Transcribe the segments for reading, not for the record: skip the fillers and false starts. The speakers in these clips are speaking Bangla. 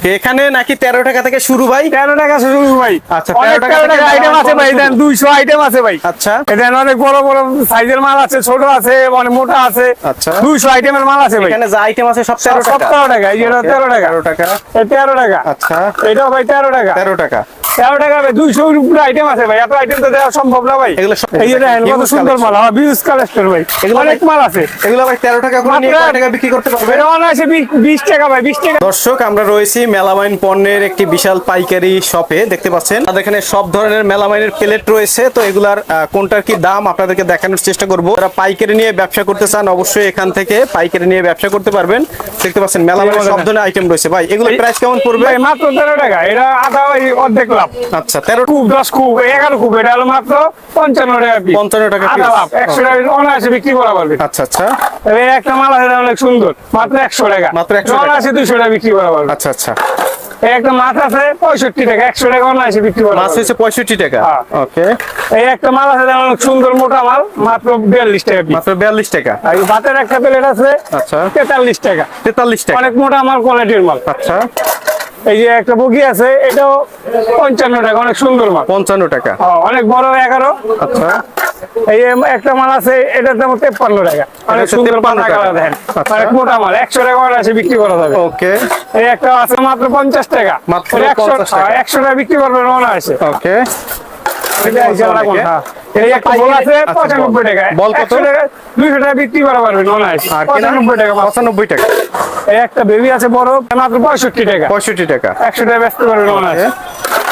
ওকে, এখানে নাকি 13 টাকা থেকে শুরু ভাই? 13 টাকা শুরু ভাই। আচ্ছা, অনেক 13 টাকা আইটেম আছে ভাই, দেন 200 আইটেম আছে ভাই। আচ্ছা, এখানে অনেক বড় বড় সাইজের মাল আছে, ছোট আছে, অনেক মোটা আছে। আচ্ছা, 200 আইটেমের মাল আছে ভাই। এখানে যা আইটেম আছে সব 13 টাকা। 13 টাকা, এই যে 13 টাকা। 13 টাকা। এই 13 টাকা। আচ্ছা, এটাও ভাই 13 টাকা। 13 টাকা। 13 টাকা ভাই, 200 এর উপরে আইটেম আছে ভাই। এত আইটেম তো দেওয়া সম্ভব না ভাই। এগুলো সব এই যে দেখেন কত huge সুন্দর collection। মাল, বিউজ কালেকশন ভাই। এগুলো অনেক মাল আছে। এগুলো ভাই 13 টাকা করে নিয়ে কয় টাকা বিক্রি করতে পারবে? এটা অনায়াসে 20 টাকা ভাই, 20 টাকা। দর্শক, আমরা রয়েছি মেলামাইন পণ্যের একটি বিশাল পাইকারি শপে। দেখতে পাচ্ছেন আমাদের এখানে সব ধরনের মেলামাইনের প্লেট রয়েছে। তো এগুলার কোনটার কি দাম আপনাদেরকে দেখানোর চেষ্টা করব। যারা পাইকারি নিয়ে ব্যবসা করতে চান অবশ্যই এখান থেকে পাইকারি নিয়ে ব্যবসা করতে পারবেন। দেখতে পাচ্ছেন মেলামাইনের সব ধরনের আইটেম রয়েছে। ভাই এগুলো প্রাইস কেমন পড়বে? ভাই মাত্র 13 টাকা। এটা আধা ওই অর্ধেক লাভ। আচ্ছা, 13 খুব 10 খুব 11 খুব, এটা হলো মাত্র 55 টাকা পিস। 55 টাকা আধা লাভ, 100 টাকা অনায়াসে বিক্রি করা পারবে। আচ্ছা, আচ্ছা, এই একটা মাল আছে অনেক সুন্দর, মাত্র 100 টাকা। মাত্র 100 টাকা। অনায়াসে 200 টাকা বিক্রি করা পারবে। আচ্ছা, আচ্ছা। এই একটা মাছ আছে 65 টাকা, 100 টাকা অনায়াসে বিক্রি করা মাছ পারবে। হচ্ছে 65 টাকা। হ্যাঁ। ওকে, এই একটা মাল আছে অনেক সুন্দর মোটা মাল, মাত্র 42 টাকা পিস। মাত্র 42 টাকা। আর এই ভাতের একটা প্লেট আছে আচ্ছা, 43 টাকা। 43 টাকা। অনেক মোটা মাল, কোয়ালিটির মাল। আচ্ছা, এই যে একটা বগি আছে, এটাও 55 টাকা, অনেক সুন্দর মাল। 55 টাকা। অনেক বড় 11। আচ্ছা, এই একটা মাল আছে, এটার দাম 53 টাকা। অনেক হচ্ছে সুন্দর 53 পাতা টাকা। কালার দেখেন। আচ্ছা। অনেক মোটা মাল, 100 টাকা আছে বিক্রি করা যাবে। ওকে, এই একটা আছে মাত্র 50 টাকা। মাত্র 100 50 টাকা। 100 টাকা বিক্রি করবেন মনে আছে। ওকে। এই একটা বল আছে আচ্ছা, 95 টাকা। বল কত? 100 টাকা 200 টাকা বিক্রি করা পারবেন মনে আছে। আর 95 টাকা। 95 টাকা। এই একটা বেবি আছে বড়, মাত্র 65 টাকা। 65 টাকা। 100 টাকা ব্যস্ত করবেন মনে আছে।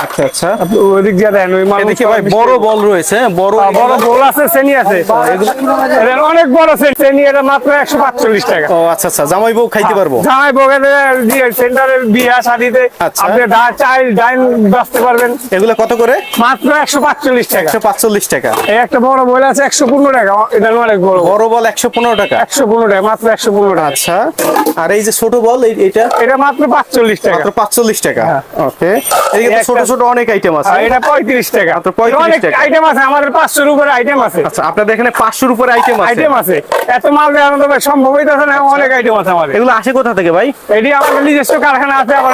আচ্ছা, আচ্ছা। ওই দিক দিয়ে দেন, ওই মাল এদিকে ভাই বড় বল রয়েছে, বড় বড় বল আছে, শ্রেণী আছে। এটা অনেক বড় শ্রেণী, এটা মাত্র 145 টাকা। ও আচ্ছা, আচ্ছা, জামাই বউ খাইতে পারবো। জামাই বউকে দিয়ে সেন্টারে বিয়া শাদিতে আচ্ছা। আপনি চাইল ডাইন বাঁচতে পারবেন। এগুলো কত করে? মাত্র 145 টাকা। 145 টাকা। এই একটা বড় বইল আছে 115 টাকা। এটা অনেক বড় বড় বল 115 টাকা। 115 টাকা, মাত্র 115 টাকা। আচ্ছা, আর এই যে ছোট বল এটা এটা মাত্র 45 টাকা। মাত্র 45 টাকা। হ্যাঁ। ওকে, এদিকে তো ছোট ছোট অনেক আইটেম আছে। আর এটা 35 টাকা। মাত্র 35 অনেক টাকা। আইটেম আছে, আমাদের 500 এর উপরে আইটেম আছে। আচ্ছা, আপনাদের এখানে 500 এর উপরে আইটেম আছে। আইটেম আছে, এত মাল দেওয়ার মতো ভাই সম্ভব হইতাছে না। অনেক আইটেম আছে আমাদের। এগুলো আসে কোথা থেকে ভাই? এটি আমাদের নিজস্ব কারখানা আছে, আবার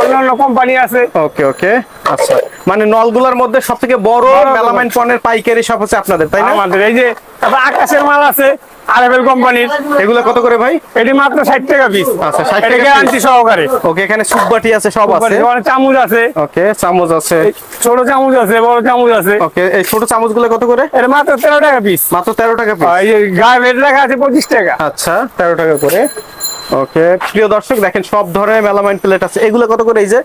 অন্যান্য কোম্পানি আছে। ওকে, ওকে। আচ্ছা, মানে নলগুলার মধ্যে সবথেকে বড় মেলামাইন পণ্যের পাইকারি শপ হচ্ছে আপনাদের, তাই না? আমাদের এই যে তারপর আকাশের মাল আছে আরএফএল কোম্পানির। এগুলো কত করে ভাই? এটি মাত্র 60 টাকা পিস। আচ্ছা, 60 এটা টাকা গ্যারান্টি সহকারে। ওকে, এখানে সুপবাটি আছে, সব আছে। অনেক চামচ আছে, ওকে, চামচ আছে। ছোট চামচ আছে, বড় চামচ আছে। ওকে, এই ছোট চামচগুলো কত করে? এটা মাত্র 13 টাকা পিস। মাত্র 13 টাকা পিস। এই যে গায়ে রেট লেখা আছে 25 টাকা। আচ্ছা, 13 টাকা করে। ওকে, প্রিয় দর্শক দেখেন সব ধরনের মেলামাইন প্লেট আছে। এগুলো কত করে? এই যে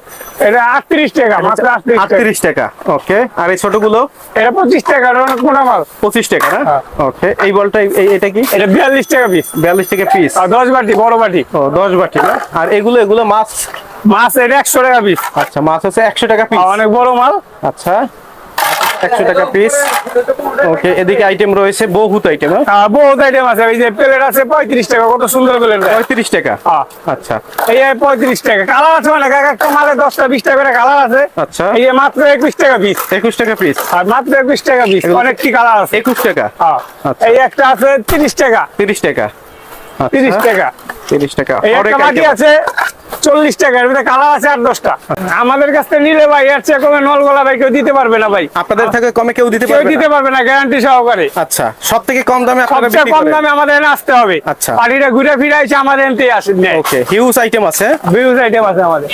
এটা 38 টাকা, মাত্র 38 টাকা। 38 টাকা। ওকে, আর এই ছোটগুলো? এটা 25 টাকা, এটা অনেক মোটা মাল। 25 টাকা না? হ্যাঁ। ওকে, এই বলটা এটা কি? এটা 42 টাকা পিস। 42 টাকা পিস। আর 10 বাটি, বড় বাটি। ও 10 বাটি না? আর এগুলো মাছ? মাছ এটা 100 টাকা পিস। আচ্ছা, মাছ হচ্ছে 100 টাকা পিস। অনেক বড় মাল। আচ্ছা, 100 টাকা পিস। ওকে, এদিকে আইটেম রয়েছে বহুত আইটেম। বহুত আইটেম আছে। এই যে প্লেট আছে 35 টাকা, কত সুন্দর প্লেট। 35 টাকা। হ্যাঁ। আচ্ছা, এই 35 টাকা। কালার আছে অনেক, একটা মালে 10টা 20টা করে কালার আছে। আচ্ছা, এই যে মাত্র 21 টাকা পিস। 21 টাকা পিস। আর মাত্র 21 টাকা পিস, অনেকটি কালার আছে। 21 টাকা। হ্যাঁ। আচ্ছা। এই একটা আছে 30 টাকা। 30 টাকা। 30 টাকা। 30 টাকা। এই অনেক একটা বাটি item আছে 40 টাকা। এর ভিতরে কালার আছে 8-10টা। আমাদের কাছ থেকে নিলে ভাই এর চেয়ে কমে নলগোলা ভাই কেউ দিতে পারবে না ভাই। আপনাদের থেকে কমে কেউ দিতে কেউ পারবে দিতে না? পারবে না, গ্যারান্টি সহকারে। আচ্ছা, সবথেকে কম দামে আপনারা সবচেয়ে বিক্রি কম করেন? দামে আমাদের এখানে আসতে হবে। আচ্ছা। পার্টিটা ঘুরে ফিরে এসে আমাদের এনতেই আসে নেয়। ওকে, হিউজ আইটেম আছে। ভিউজ আইটেম আছে আমাদের।